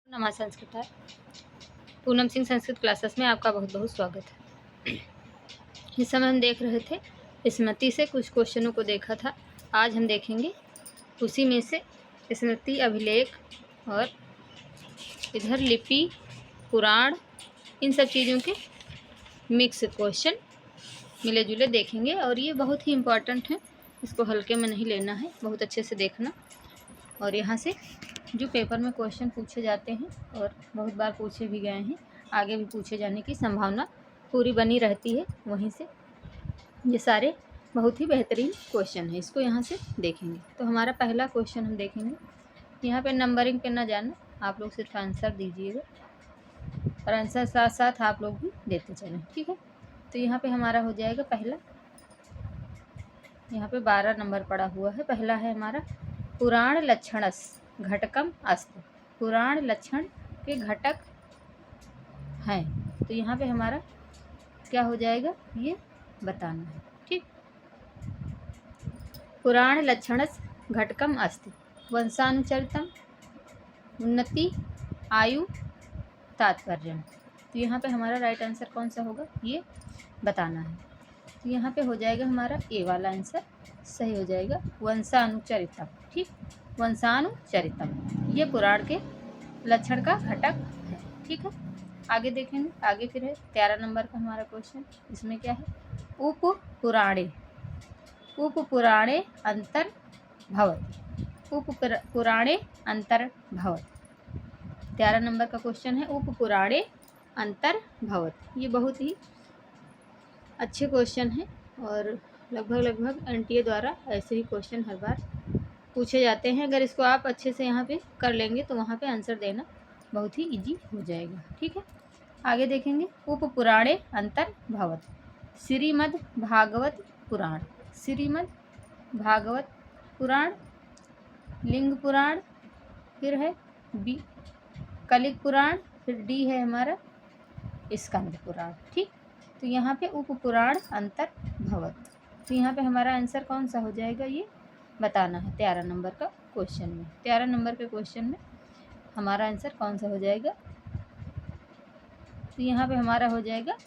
नमा संस्कृत है। पूनम सिंह संस्कृत क्लासेस में आपका बहुत बहुत स्वागत है। इस समय हम देख रहे थे स्मृति से कुछ क्वेश्चनों को देखा था। आज हम देखेंगे उसी में से स्मृति, अभिलेख और इधर लिपि, पुराण, इन सब चीज़ों के मिक्स क्वेश्चन मिले जुले देखेंगे। और ये बहुत ही इम्पोर्टेंट है, इसको हल्के में नहीं लेना है, बहुत अच्छे से देखना। और यहाँ से जो पेपर में क्वेश्चन पूछे जाते हैं और बहुत बार पूछे भी गए हैं, आगे भी पूछे जाने की संभावना पूरी बनी रहती है। वहीं से ये सारे बहुत ही बेहतरीन क्वेश्चन है, इसको यहाँ से देखेंगे। तो हमारा पहला क्वेश्चन हम देखेंगे। यहाँ पे नंबरिंग पे ना जाना, आप लोग सिर्फ आंसर दीजिएगा और आंसर साथ साथ आप लोग भी देते चलें, ठीक है। तो यहाँ पे हमारा हो जाएगा पहला, यहाँ पे 12 नंबर पड़ा हुआ है। पहला है हमारा पुराण लक्षणस घटकम अस्तु। पुराण लक्षण के घटक हैं, तो यहाँ पे हमारा क्या हो जाएगा, ये बताना है, ठीक। पुराण लक्षणस घटकम अस्तु वंशानुचरितम, उन्नति, आयु, तात्पर्य। तो यहाँ पे हमारा राइट आंसर कौन सा होगा, ये बताना है। तो यहाँ पे हो जाएगा हमारा ए वाला आंसर सही हो जाएगा, वंशानुचरितम, ठीक। वंशानुचरितम ये पुराण के लक्षण का घटक है, ठीक है। आगे देखेंगे, आगे फिर है 13 नंबर का हमारा क्वेश्चन। इसमें क्या है, उप पुराणे अंतर भवति। उप पुराणे अंतर भवति 13 नंबर का क्वेश्चन है, उप पुराणे अंतर भवति। ये बहुत ही अच्छे क्वेश्चन हैं और लगभग एनटीए द्वारा ऐसे ही क्वेश्चन हर बार पूछे जाते हैं। अगर इसको आप अच्छे से यहाँ पे कर लेंगे तो वहाँ पे आंसर देना बहुत ही इजी हो जाएगा, ठीक है। आगे देखेंगे, उप पुराणे अंतर भवत, श्रीमद् भागवत पुराण। श्रीमद् भागवत पुराण, लिंग पुराण, फिर है बी कलिक पुराण, फिर डी है हमारा स्कंद पुराण, ठीक। तो यहाँ पे उप पुराण अंतर भवत, तो यहाँ पे हमारा आंसर कौन सा हो जाएगा, ये बताना है 13 नंबर का क्वेश्चन में। 13 नंबर के क्वेश्चन में हमारा आंसर कौन सा हो जाएगा, तो यहाँ पे हमारा हो जाएगा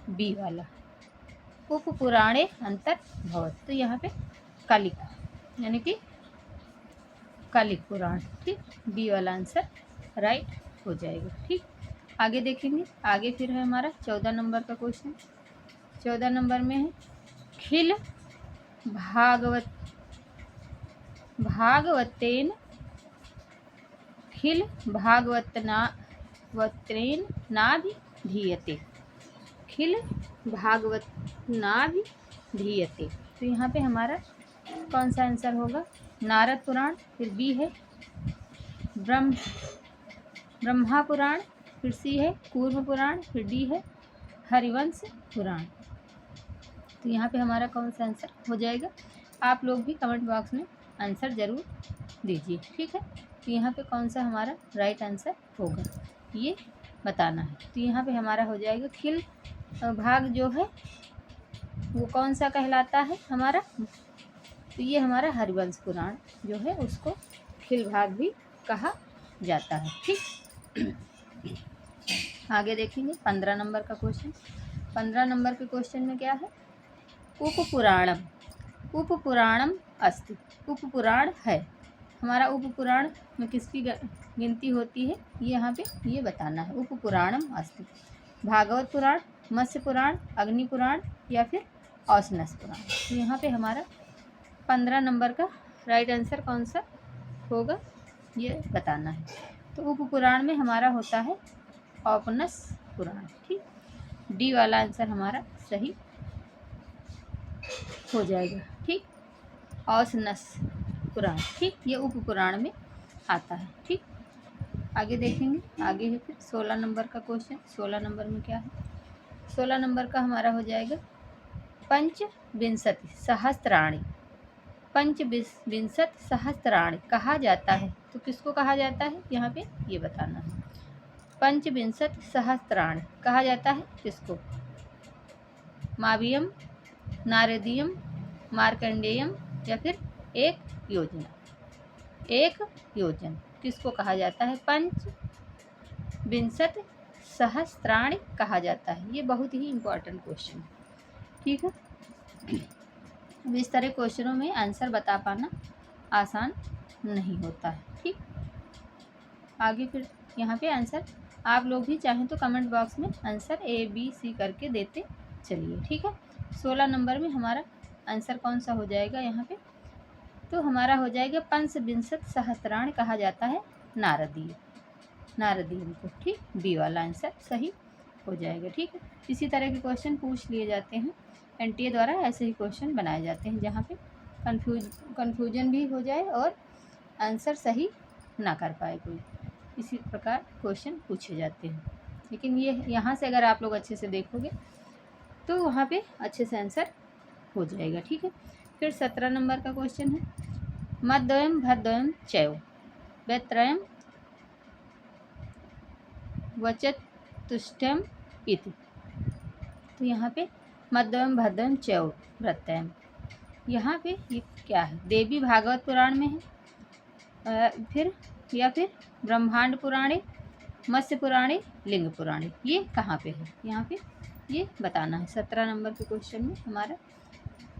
बी वाला, उप पुराणे अंतर भवत। तो यहाँ पे कालिक यानी कि कालिक पुराण, ठीक। बी वाला आंसर राइट हो जाएगा, ठीक। आगे देखेंगे, आगे फिर है हमारा 14 नंबर का क्वेश्चन। 14 नंबर में है खिल भागवतेन खिल भागवतेन नाभिधीयते। खिल भागवत नाभिधीयते, तो यहाँ पे हमारा कौन सा आंसर होगा, नारद पुराण, फिर बी है ब्रह्मा पुराण, फिर सी है कूर्म पुराण, फिर डी है हरिवंश पुराण। तो यहाँ पे हमारा कौन सा आंसर हो जाएगा, आप लोग भी कमेंट बॉक्स में आंसर ज़रूर दीजिए, ठीक है। तो यहाँ पे कौन सा हमारा राइट आंसर होगा, ये बताना है। तो यहाँ पे हमारा हो जाएगा खिल भाग जो है वो कौन सा कहलाता है हमारा, तो ये हमारा हरिवंश पुराण जो है उसको खिल भाग भी कहा जाता है, ठीक। आगे देखेंगे 15 नंबर का क्वेश्चन। 15 नंबर के क्वेश्चन में क्या है, उप पुराणम अस्ति। उप पुराण है हमारा, उप पुराण में किसकी गिनती होती है, ये यहाँ पे ये बताना है। उप पुराणम अस्ति, भागवत पुराण, मत्स्य पुराण, अग्नि पुराण या फिर औसनस पुराण। तो यहाँ पे हमारा 15 नंबर का राइट आंसर कौन सा होगा, ये बताना है। तो उप पुराण में हमारा होता है औपनस पुराण, ठीक। डी वाला आंसर हमारा सही हो जाएगा, ठीक। औसनस पुराण, ठीक, ये उप पुराण में आता है, ठीक। आगे देखेंगे, आगे है फिर 16 नंबर का क्वेश्चन। 16 नंबर में क्या है, 16 नंबर का हमारा हो जाएगा पंचविंशति सहस्त्राणी। पंचविंशति सहस्त्राणी कहा जाता है, तो किसको कहा जाता है, यहाँ पे ये बताना है। पंचविंशति सहस्त्राणी कहा जाता है किसको, मावियम, नारदीयम, मार्कंडेयम या फिर एक योजना। एक योजन किसको कहा जाता है, पंच विंशत सहस्त्राणी कहा जाता है? ये बहुत ही इम्पोर्टेंट क्वेश्चन है, ठीक है। अब इस तरह क्वेश्चनों में आंसर बता पाना आसान नहीं होता है, ठीक। आगे फिर यहाँ पे आंसर आप लोग भी चाहें तो कमेंट बॉक्स में आंसर ABC करके देते चलिए, ठीक है। 16 नंबर में हमारा आंसर कौन सा हो जाएगा यहाँ पे? तो हमारा हो जाएगा पंचविंशत सहस्त्राण कहा जाता है नारदीय, नारदीय को, ठीक। बी वाला आंसर सही हो जाएगा, ठीक है। इसी तरह के क्वेश्चन पूछ लिए जाते हैं, NTA द्वारा ऐसे ही क्वेश्चन बनाए जाते हैं जहाँ पे कन्फ्यूजन भी हो जाए और आंसर सही ना कर पाए कोई, इसी प्रकार क्वेश्चन पूछे जाते हैं। लेकिन ये यहाँ से अगर आप लोग अच्छे से देखोगे तो वहाँ पे अच्छे से आंसर हो जाएगा, ठीक है। फिर 17 नंबर का क्वेश्चन है, मद्वयम भद्वयम चैव वैत्रयम वचतुष्टयम इति। तो यहाँ पे मद्वयम भद्वयम चैव प्रत्ययम, यहाँ पे ये क्या है? देवी भागवत पुराण में है, फिर या फिर ब्रह्मांड पुराणे, मत्स्य पुराणे, लिंग पुराणे, ये कहाँ पे है? यहाँ पे ये बताना है 17 नंबर के क्वेश्चन में हमारा।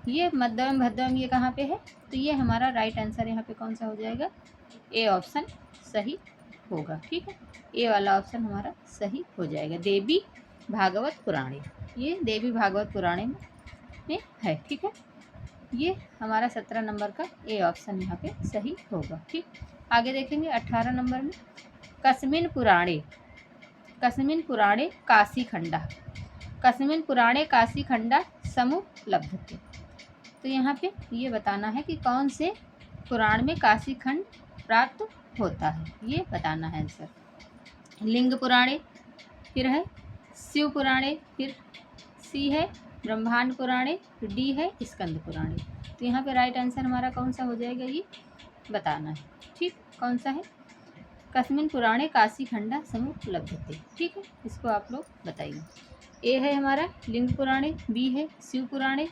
ये मध्यम भद्रम ये कहाँ पे है? तो ये हमारा राइट आंसर यहाँ पे कौन सा हो जाएगा? ए ऑप्शन सही होगा, ठीक है। ए वाला ऑप्शन हमारा सही हो जाएगा, देवी भागवत पुराणे, ये देवी भागवत पुराणे में है, ठीक है। ये हमारा 17 नंबर का ए ऑप्शन यहाँ पे सही होगा, ठीक। आगे देखेंगे 18 नंबर में, कस्मिन पुराणे काशी खंडा, कस्मिन पुराणे काशी खंडा समुपलभ्यते। तो यहाँ पे ये बताना है कि कौन से पुराण में काशी खंड प्राप्त होता है, ये बताना है आंसर। लिंग पुराणे, फिर है शिव पुराणे, फिर सी है ब्रह्मांड पुराणे, डी है स्कंद पुराणे। तो यहाँ पे राइट आंसर हमारा कौन सा हो जाएगा ये बताना है, ठीक। कौन सा है? कस्मिन पुराणे काशी खंडा समुपलभ्यते, ठीक है। इसको आप लोग बताइए। ए है हमारा लिंग पुराणे, बी है शिव पुराणे,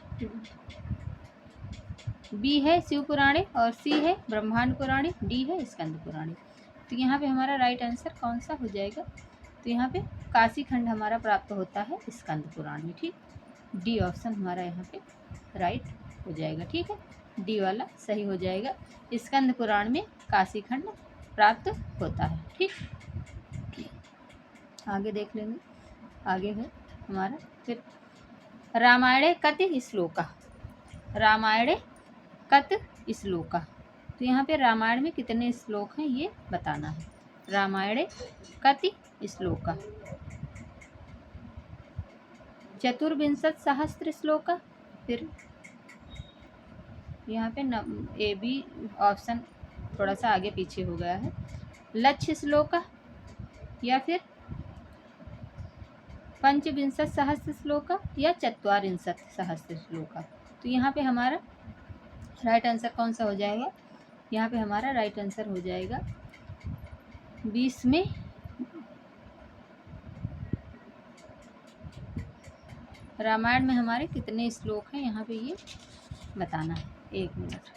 बी है शिव पुराणे और सी है ब्रह्मांड पुराणे, डी है स्कंद पुराणे। तो यहाँ पे हमारा राइट आंसर कौन सा हो जाएगा? तो यहाँ पे काशी खंड हमारा प्राप्त होता है स्कंद पुराण में, ठीक। डी ऑप्शन हमारा यहाँ पे राइट हो जाएगा, ठीक है। डी वाला सही हो जाएगा, स्कंद पुराण में काशी खंड प्राप्त होता है, ठीक। आगे देख लेंगे, आगे है हमारा फिर रामायणे कति श्लोका, रामायणे कत श्लोका। तो यहाँ पे रामायण में कितने श्लोक हैं ये बताना है। रामायणे कति श्लोका, चतुर्विंशत सहस्त्र श्लोका, फिर यहाँ पे ए बी ऑप्शन थोड़ा सा आगे पीछे हो गया है, लक्ष्य श्लोका या फिर पंचविंशत सहस्त्र श्लोका या चत्वारिंशत सहस्त्र श्लोका। तो यहाँ पे हमारा राइट आंसर कौन सा हो जाएगा? यहाँ पे हमारा राइट आंसर हो जाएगा 20 में रामायण में हमारे कितने श्लोक हैं यहाँ पे ये बताना है। 1 मिनट।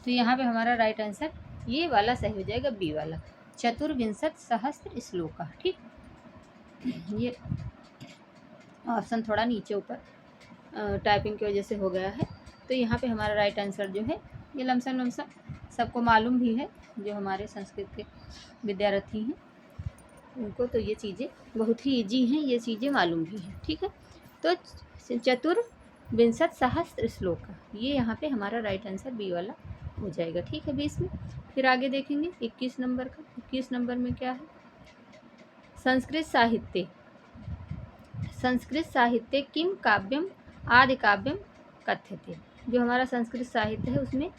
तो यहाँ पे हमारा राइट आंसर ये वाला सही हो जाएगा, बी वाला, चतुर्विंशत सहस्त्र श्लोका, ठीक। ये ऑप्शन थोड़ा नीचे ऊपर टाइपिंग की वजह से हो गया है। तो यहाँ पे हमारा राइट आंसर जो है ये लमसम सबको मालूम भी है, जो हमारे संस्कृत के विद्यार्थी हैं उनको तो ये चीज़ें बहुत ही ईजी हैं, ये चीज़ें मालूम भी हैं, ठीक है। तो चतुर्विंशत सहस्त्र श्लोका, ये यहाँ पे हमारा राइट आंसर बी वाला हो जाएगा, ठीक है। 20 में फिर आगे देखेंगे 21 नंबर का। 21 नंबर में क्या है? संस्कृत साहित्य किम काव्यम आदि काव्यम कथ्यते। जो हमारा संस्कृत साहित्य है उसमें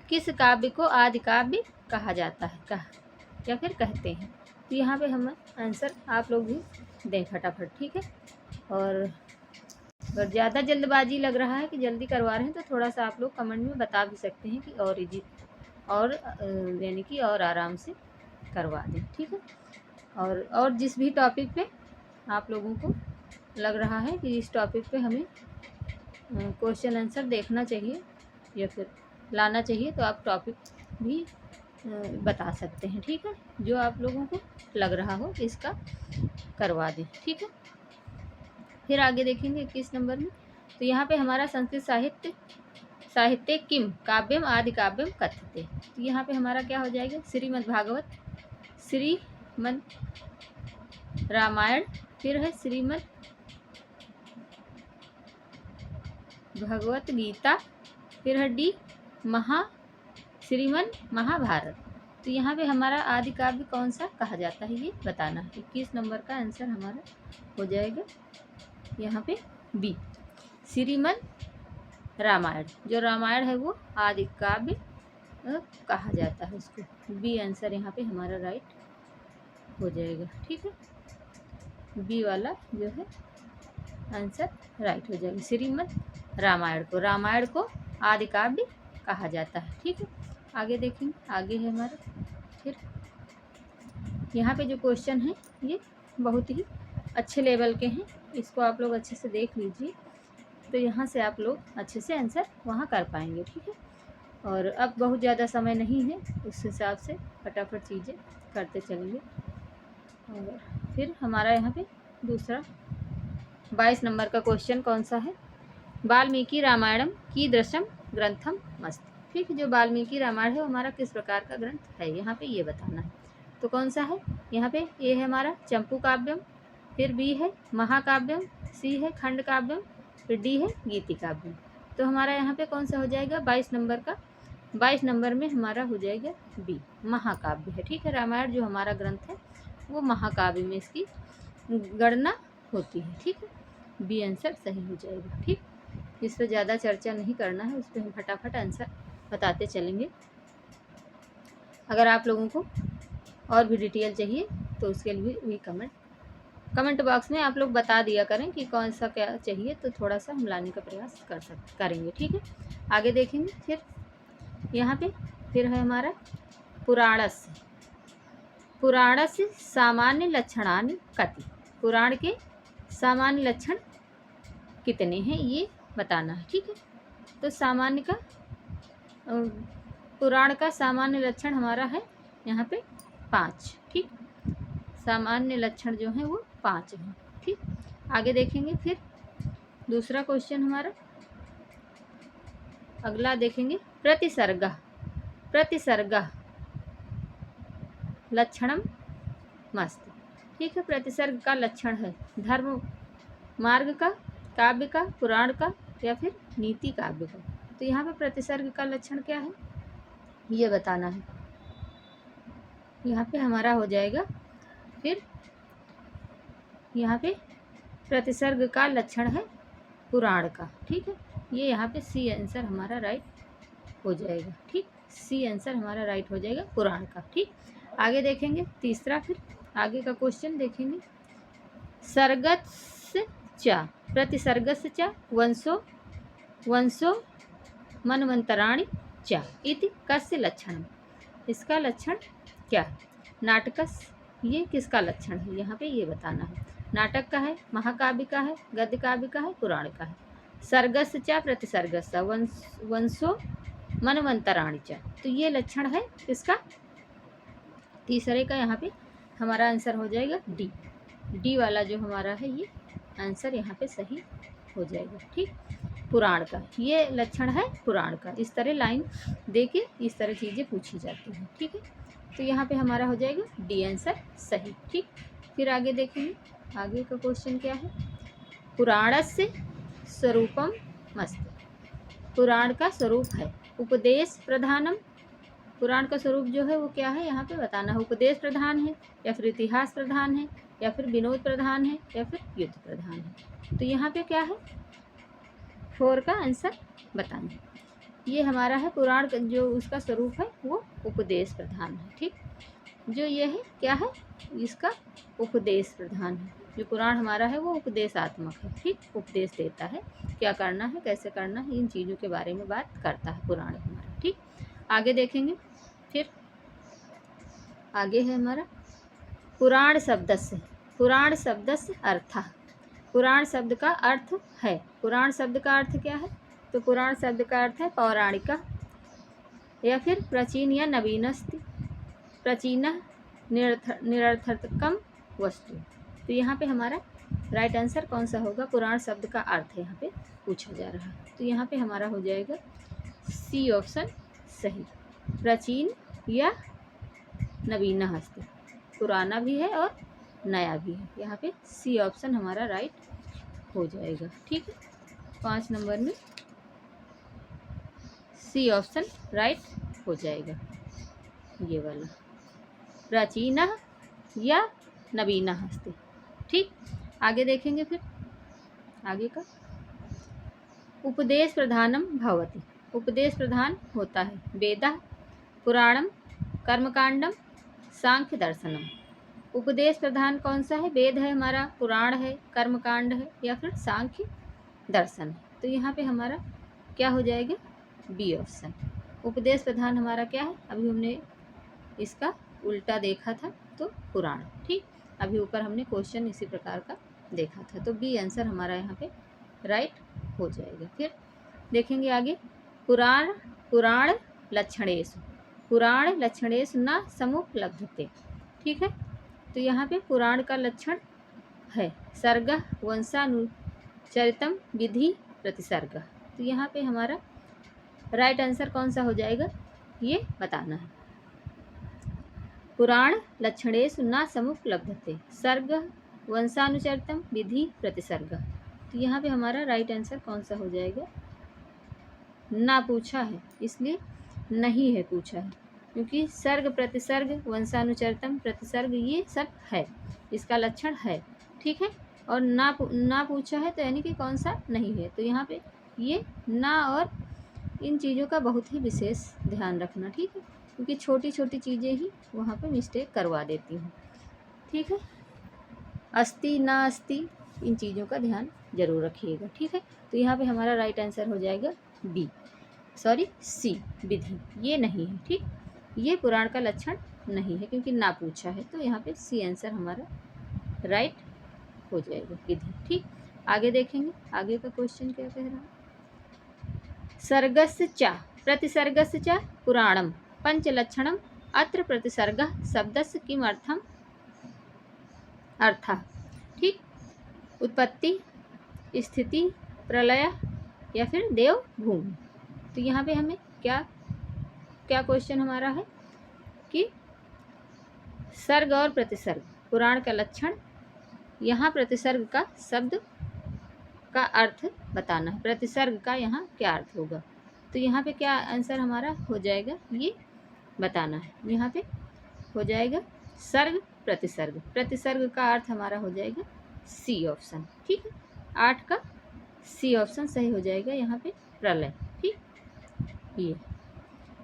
किस काव्य को आदि काव्य कहा जाता है, या फिर कहते हैं। तो यहाँ पे हम आंसर आप लोग भी दें फटाफट, ठीक है। और अगर ज़्यादा जल्दबाजी लग रहा है कि जल्दी करवा रहे हैं तो थोड़ा सा आप लोग कमेंट में बता भी सकते हैं कि और इजी और यानी कि और आराम से करवा दें, ठीक है। और जिस भी टॉपिक पे आप लोगों को लग रहा है कि इस टॉपिक पे हमें क्वेश्चन आंसर देखना चाहिए या फिर लाना चाहिए, तो आप टॉपिक भी बता सकते हैं, ठीक है। जो आप लोगों को लग रहा हो कि इसका करवा दें, ठीक है। फिर आगे देखेंगे 21 नंबर में। तो यहाँ पे हमारा संस्कृत साहित्य किम काव्यम आदि काव्यम कथ्यते। तो यहाँ पे हमारा क्या हो जाएगा, श्रीमद् भागवत, श्रीमद् रामायण, फिर है श्रीमद् भगवत गीता, फिर है डी श्रीमद् महाभारत। तो यहाँ पे हमारा आदि काव्य कौन सा कहा जाता है ये बताना है। 21 नंबर का आंसर हमारा हो जाएगा यहाँ पे बी, श्रीमद् रामायण। जो रामायण है वो आदि काव्य कहा जाता है उसको। बी आंसर यहाँ पे हमारा राइट हो जाएगा, ठीक है। बी वाला जो है आंसर राइट हो जाएगा। श्रीमद् रामायण को आदि काव्य कहा जाता है, ठीक है। आगे देखेंगे, आगे है हमारा फिर यहाँ पे जो क्वेश्चन है ये बहुत ही अच्छे लेवल के हैं, इसको आप लोग अच्छे से देख लीजिए, तो यहाँ से आप लोग अच्छे से आंसर वहाँ कर पाएंगे, ठीक है। और अब बहुत ज़्यादा समय नहीं है, उस हिसाब से फटाफट चीज़ें करते चलेंगे। और फिर हमारा यहाँ पे दूसरा 22 नंबर का क्वेश्चन कौन सा है, वाल्मीकि रामायणम कीदृशम ग्रंथम अस्ति। ठीक है, जो वाल्मीकि रामायण है वो हमारा किस प्रकार का ग्रंथ है, यहाँ पे ये बताना है। तो कौन सा है, यहाँ पे ए है हमारा चंपू काव्यम, फिर बी है महाकाव्यम, सी है खंड काव्यम, फिर डी है गीति काव्यम। तो हमारा यहाँ पे कौन सा हो जाएगा 22 नंबर का, 22 नंबर में हमारा हो जाएगा बी, महाकाव्य है। ठीक है, रामायण जो हमारा ग्रंथ है वो महाकाव्य में इसकी गणना होती है। ठीक है, बी आंसर सही हो जाएगा। ठीक, इस पर ज़्यादा चर्चा नहीं करना है, उस पर हम फटाफट आंसर बताते चलेंगे। अगर आप लोगों को और भी डिटेल चाहिए तो उसके लिए भी कमेंट बॉक्स में आप लोग बता दिया करें कि कौन सा क्या चाहिए, तो थोड़ा सा हम लाने का प्रयास करेंगे। ठीक है, आगे देखेंगे। फिर यहाँ पे फिर है हमारा पुराणस्य सामान्य लक्षणानि कति। पुराण के सामान्य लक्षण कितने हैं ये बताना है। ठीक है, तो सामान्य का पुराण का सामान्य लक्षण हमारा है यहाँ पे 5। ठीक, सामान्य लक्षण जो हैं वो 5 हैं। ठीक, आगे देखेंगे। फिर दूसरा क्वेश्चन हमारा अगला देखेंगे, प्रतिसर्ग लक्षणम मस्त। ठीक है, प्रतिसर्ग का लक्षण है धर्म मार्ग का, काव्य का, पुराण का या फिर नीति काव्य का। तो यहाँ पे प्रतिसर्ग का लक्षण क्या है ये बताना है। यहाँ पे हमारा हो जाएगा, फिर यहाँ पे प्रतिसर्ग का लक्षण है पुराण का। ठीक है, ये यहाँ पे सी आंसर हमारा राइट हो जाएगा। ठीक, सी आंसर हमारा राइट हो जाएगा पुराण का। ठीक, आगे देखेंगे तीसरा, फिर आगे का क्वेश्चन देखेंगे। सर्गस्य च प्रतिसर्गस्य च वंशो मनवंतराणि च इति कस्य लक्षणम। इसका लक्षण क्या है, नाटकस, ये किसका लक्षण है यहाँ पे ये बताना है। नाटक का है, महाकाव्य का है, गद्य काव्य का है, पुराण का है। सर्गस्य च प्रतिसर्गस्य वंशो मनवंतराणि च, तो ये लक्षण है इसका तीसरे का। यहाँ पे हमारा आंसर हो जाएगा डी वाला जो हमारा है ये आंसर यहाँ पे सही हो जाएगा। ठीक, पुराण का ये लक्षण है पुराण का। इस तरह लाइन दे के इस तरह चीज़ें पूछी जाती हैं। ठीक है, तो यहाँ पे हमारा हो जाएगा डी आंसर सही। ठीक, फिर आगे देखेंगे, आगे का क्वेश्चन क्या है। पुराणस्य स्वरूपम मस्त। पुराण का स्वरूप है उपदेश प्रधानम। पुराण का स्वरूप जो है वो क्या है यहाँ पे बताना है। उपदेश प्रधान है या फिर इतिहास प्रधान है या फिर विनोद प्रधान है या फिर युद्ध प्रधान है। तो यहाँ पे क्या है 4 का आंसर बताना। ये हमारा है पुराण का जो उसका स्वरूप है वो उपदेश प्रधान है। ठीक, जो ये है क्या है इसका उपदेश प्रधान है। जो पुराण हमारा है वो उपदेशात्मक है। ठीक, उपदेश देता है क्या करना है, कैसे करना है, इन चीज़ों के बारे में बात करता है पुराण हमारा। ठीक, आगे देखेंगे। फिर आगे है हमारा पुराण शब्दस्य। पुराण शब्दस्य अर्थः। पुराण शब्द का अर्थ है। पुराण शब्द का अर्थ क्या है? तो पुराण शब्द का अर्थ है पौराणिक या फिर प्राचीन या नवीनस्ति, प्राचीन निरर्थकम वस्तु। तो यहाँ पे हमारा राइट आंसर कौन सा होगा? पुराण शब्द का अर्थ यहाँ पे पूछा जा रहा है। तो यहाँ पे हमारा हो जाएगा सी ऑप्शन सही। प्राचीन या नवीन हस्ती, पुराना भी है और नया भी है। यहाँ पे सी ऑप्शन हमारा राइट हो जाएगा। ठीक है, 5 नंबर में सी ऑप्शन राइट हो जाएगा, ये वाला प्राचीन या नवीन हस्ती। ठीक, आगे देखेंगे। फिर आगे का उपदेश प्रधानम भवति। उपदेश प्रधान होता है वेदः, पुराणम, कर्मकांडम, सांख्य दर्शनम। उपदेश प्रधान कौन सा है? वेद है हमारा, पुराण है, कर्मकांड है या फिर सांख्य दर्शन है। तो यहाँ पे हमारा क्या हो जाएगा? B option. उपदेश प्रधान हमारा क्या है? अभी हमने इसका उल्टा देखा था, तो पुराण। ठीक, अभी ऊपर हमने क्वेश्चन इसी प्रकार का देखा था, तो बी आंसर हमारा यहाँ पे राइट हो जाएगा। फिर देखेंगे आगे पुराण लक्षणेषु। पुराण लक्षणेषु न समुपलब्धते। ठीक है, तो यहाँ पे पुराण का लक्षण है सर्ग, वंशानुचरितम, विधि, प्रतिसर्ग। तो यहाँ पे हमारा राइट आंसर कौन सा हो जाएगा, ये बताना है। पुराण लक्षणेषु न समुपलब्धते, सर्ग, वंशानुचरितम, विधि, प्रतिसर्ग। तो यहाँ पे हमारा राइट आंसर कौन सा हो जाएगा? ना पूछा है, इसलिए नहीं है पूछा है, क्योंकि सर्ग, प्रतिसर्ग, वंशानुचरितम, प्रतिसर्ग ये सब है, इसका लक्षण है। ठीक है, और ना पूछा है, तो यानी कि कौन सा नहीं है। तो यहाँ पे ये ना और इन चीज़ों का बहुत ही विशेष ध्यान रखना। ठीक है, क्योंकि छोटी छोटी चीज़ें ही वहाँ पे मिस्टेक करवा देती हूँ। ठीक है, अस्ति ना अस्ति, इन चीज़ों का ध्यान जरूर रखिएगा। ठीक है, तो यहाँ पे हमारा राइट आंसर हो जाएगा सी, विधि। ये नहीं है। ठीक, ये पुराण का लक्षण नहीं है, क्योंकि ना पूछा है, तो यहाँ पे सी आंसर हमारा राइट हो जाएगा, विधि। ठीक, आगे देखेंगे आगे का क्वेश्चन क्या कह रहा है। सर्गस्य च प्रतिसर्गस्य च पुराणम पंचलक्षणम अत्र प्रतिसर्गः शब्दस्य किम अर्थम अर्थः। ठीक, उत्पत्ति, स्थिति, प्रलय या फिर देव भूमि। तो यहाँ पे हमें क्या क्वेश्चन हमारा है कि सर्ग और प्रतिसर्ग पुराण का लक्षण, यहाँ प्रतिसर्ग का शब्द का अर्थ बताना है, प्रतिसर्ग का यहाँ क्या अर्थ होगा। तो यहाँ पे क्या आंसर हमारा हो जाएगा, ये बताना है। यहाँ पे हो जाएगा सर्ग प्रतिसर्ग, प्रतिसर्ग का अर्थ हमारा हो जाएगा सी ऑप्शन। ठीक है, 8 का सी ऑप्शन सही हो जाएगा यहाँ पे प्रलय। ठीक, ये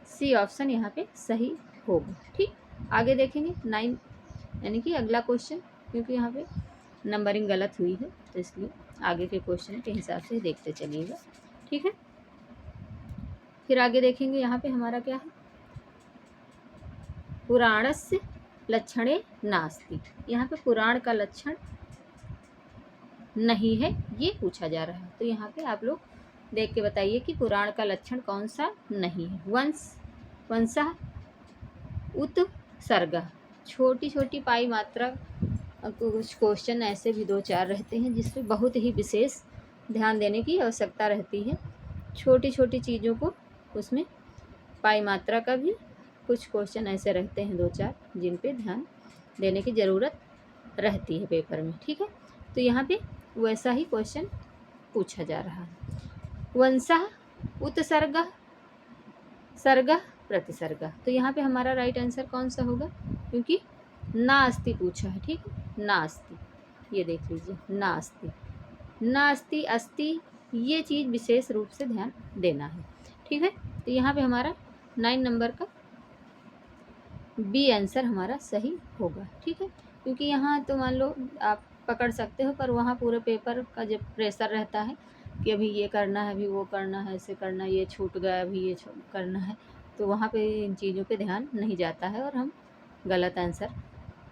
सी ऑप्शन यहाँ पे सही होगा। ठीक, आगे देखेंगे 9 यानी कि अगला क्वेश्चन, क्योंकि यहाँ पे नंबरिंग गलत हुई है, तो इसलिए आगे के क्वेश्चन के हिसाब से देखते चलिएगा। ठीक है, फिर आगे देखेंगे यहाँ पे हमारा क्या है, पुराणस्य लक्षणे नास्ति। यहाँ पे पुराण का लक्षण नहीं है, ये पूछा जा रहा है। तो यहाँ पे आप लोग देख के बताइए कि पुराण का लक्षण कौन सा नहीं है। वंशः, उत्सर्ग, छोटी छोटी पाई मात्रा। कुछ क्वेश्चन ऐसे भी 2-4 रहते हैं जिसपे बहुत ही विशेष ध्यान देने की आवश्यकता रहती है। छोटी छोटी चीज़ों को, उसमें पाई मात्रा का भी कुछ क्वेश्चन ऐसे रहते हैं 2-4 जिन पे ध्यान देने की ज़रूरत रहती है पेपर में। ठीक है, तो यहाँ पे वैसा ही क्वेश्चन पूछा जा रहा है। वंशः, उत्सर्ग, सर्ग, प्रतिसर्ग। तो यहाँ पे हमारा राइट आंसर कौन सा होगा, क्योंकि नास्ति पूछा है। ठीक है, नास्ति, ये देख लीजिए, नास्ति, नास्ति, अस्ति, ये चीज़ विशेष रूप से ध्यान देना है। ठीक है, तो यहाँ पे हमारा 9 नंबर का बी आंसर हमारा सही होगा। ठीक है, क्योंकि यहाँ तो मान लो आप पकड़ सकते हो, पर वहाँ पूरे पेपर का जब प्रेशर रहता है कि अभी ये करना है, अभी वो करना है, ऐसे करना है, ये छूट गया, अभी ये करना है, तो वहाँ पे इन चीज़ों पे ध्यान नहीं जाता है और हम गलत आंसर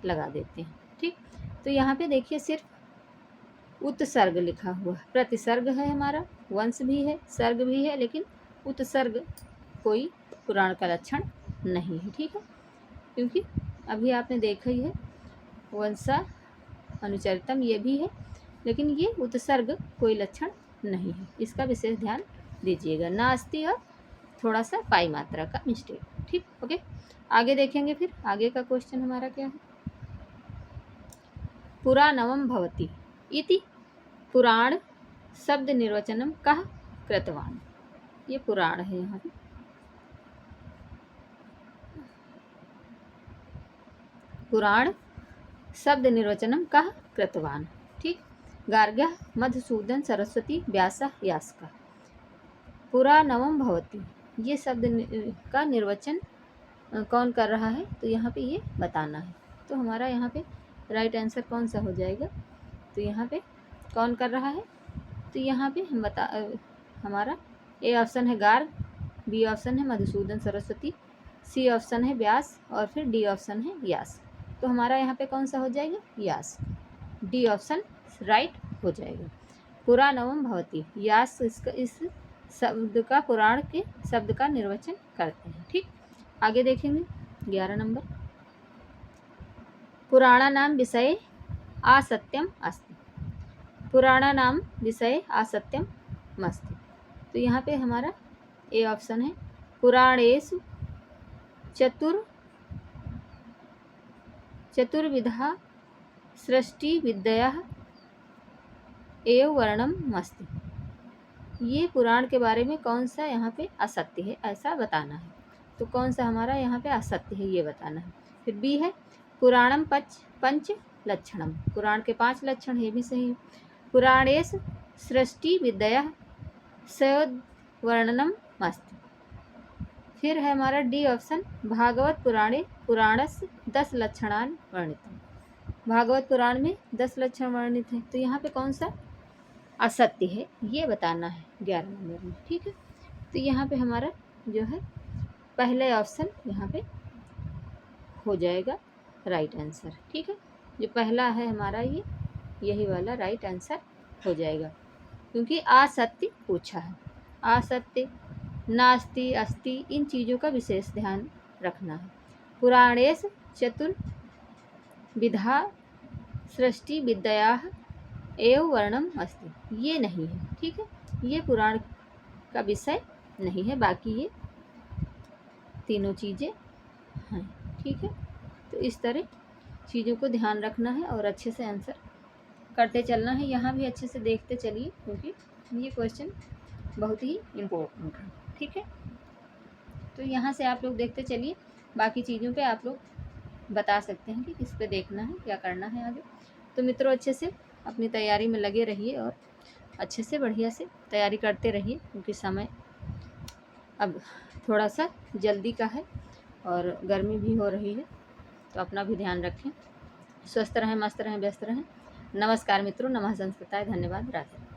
लगा देते हैं। ठीक, तो यहाँ पे देखिए सिर्फ उत्सर्ग लिखा हुआ है, प्रतिसर्ग है हमारा, वंश भी है, सर्ग भी है, लेकिन उत्सर्ग कोई पुराण का लक्षण नहीं है। ठीक है, क्योंकि अभी आपने देखा ही है वंशा अनुचरितम ये भी है, लेकिन ये उत्सर्ग कोई लक्षण नहीं है, इसका विशेष ध्यान दीजिएगा। नास्ति और थोड़ा सा पाई मात्रा का मिस्टेक। ठीक, ओके, आगे देखेंगे। फिर आगे का क्वेश्चन हमारा क्या है, पुराणवम भवति इति पुराण शब्द निर्वचनम कः कृतवान। ये पुराण है यहाँ पे, पुराण शब्द निर्वचनम कः कृतवान। ठीक, गार्ग्यः मधुसूदन सरस्वती व्यासः यास्कः। पुराणवम भवति, ये शब्द का निर्वचन कौन कर रहा है, तो यहाँ पे ये बताना है। तो हमारा यहाँ पे राइट आंसर कौन सा हो जाएगा, तो यहाँ पे कौन कर रहा है, तो यहाँ पे हम हमारा ए ऑप्शन है गार्ग, बी ऑप्शन है मधुसूदन सरस्वती, सी ऑप्शन है व्यास और फिर डी ऑप्शन है यास। तो हमारा यहाँ पे कौन सा हो जाएगा, यास, डी ऑप्शन राइट हो जाएगा। पुराणवम भवति, यास इसका इस शब्द का, पुराण के शब्द का निर्वचन करते हैं। ठीक, आगे देखेंगे 11 नंबर, पुराणानां विषये असत्यम अस्ति। पुराणानां विषये असत्यम अस्ति, तो यहाँ पे हमारा ए ऑप्शन है पुराणेषु चतुर्विधा सृष्टि विद्या एव वर्णम अस्ति। ये पुराण के बारे में कौन सा यहाँ पे असत्य है, ऐसा बताना है। तो कौन सा हमारा यहाँ पे असत्य है ये बताना है। फिर बी है पुराणम पंच लक्षणम, पुराण के 5 लक्षण, ये भी सही है। पुराणेश सृष्टि विद्या वर्णनम अस्ति। फिर है हमारा डी ऑप्शन भागवत पुराणे पुराणस्य 10 लक्षणान वर्णितम। भागवत पुराण में 10 लक्षण वर्णित हैं, तो यहाँ पे कौन सा असत्य है ये बताना है 11 नंबर में। ठीक है, तो यहाँ पे हमारा जो है पहले ऑप्शन यहाँ पे हो जाएगा राइट आंसर। ठीक है, जो पहला है हमारा ये यही वाला राइट आंसर हो जाएगा, क्योंकि असत्य पूछा है। असत्य, नास्ति, अस्ति, इन चीज़ों का विशेष ध्यान रखना है। पुराणेश चतुर्विधा सृष्टि विद्या एव वर्णम अस्ति, ये नहीं है। ठीक है, ये पुराण का विषय नहीं है, बाकी ये तीनों चीज़ें हैं। ठीक है, तो इस तरह चीज़ों को ध्यान रखना है और अच्छे से आंसर करते चलना है। यहाँ भी अच्छे से देखते चलिए, क्योंकि ये क्वेश्चन बहुत ही इम्पोर्टेंट है। ठीक है, तो यहाँ से आप लोग देखते चलिए, बाकी चीज़ों पे आप लोग बता सकते हैं कि किस पे देखना है, क्या करना है आगे। तो मित्रों अच्छे से अपनी तैयारी में लगे रहिए और अच्छे से बढ़िया से तैयारी करते रहिए, क्योंकि समय अब थोड़ा सा जल्दी का है और गर्मी भी हो रही है, तो अपना भी ध्यान रखें। स्वस्थ रहें, मस्त रहें, व्यस्त रहें। नमस्कार मित्रों, नमः संस्कृताय, धन्यवाद, राधे।